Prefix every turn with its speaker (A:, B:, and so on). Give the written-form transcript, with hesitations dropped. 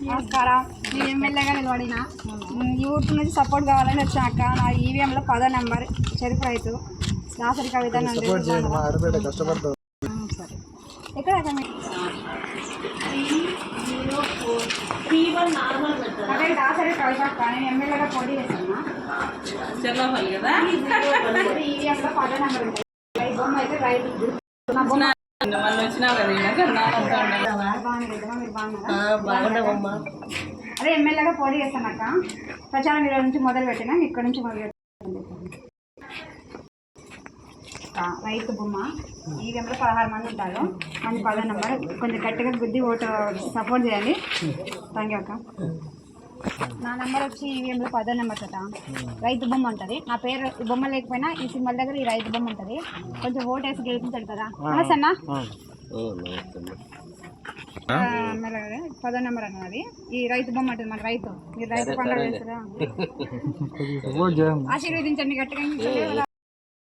A: నమస్కారం. నేను ఎమ్మెల్యేగా నిలబడిన యూత్ నుంచి సపోర్ట్ కావాలని వచ్చాక నా ఈవీఎంలో 10వ నెంబర్ చెరుకు రైతు దాసరి కవిత ఎక్కడ అదే దాసరి కవిత నేను ఎమ్మెల్యేగా పోటీ చేస్తాను. ఈవీఎంలో 10వ నెంబర్ ఉంటుంది. బొమ్మ అయితే రైతు నా బొమ్మ అదే ఎమ్మెల్యేగా పోటీ చేస్తానక్క. ప్రచారం ఈరోజు నుంచి మొదలు పెట్టినా ఇక్కడ నుంచి మొదలు పెట్టాను. రైతు బొమ్మ ఈవీఎంలో 16 మంది ఉంటారు. మంది 10వ నెంబర్ కొంచెం గట్టిగా గుద్ది ఓటు సపోర్ట్ చేయండి. థ్యాంక్ యూ అక్క. నా నెంబర్ వచ్చి ఈవీఎంలో 10వ నెంబర్ కదా. రైతు బొమ్మ ఉంటుంది. నా పేరు ఈ బొమ్మ లేకపోయినా ఈ సింబల్ దగ్గర ఈ రైతు బొమ్మ ఉంటుంది. కొంచెం ఓటు వేసి గెలిపించాడు కదా. నమస్తే అన్న. ఎమ్మెల్యే 10వ నెంబర్ అన్నది ఈ రైతు బొమ్మ ఉంటుంది. మన రైతు మీరు రైతు పండుగ చేస్తారా? ఆశీర్వదించండి గట్టిగా.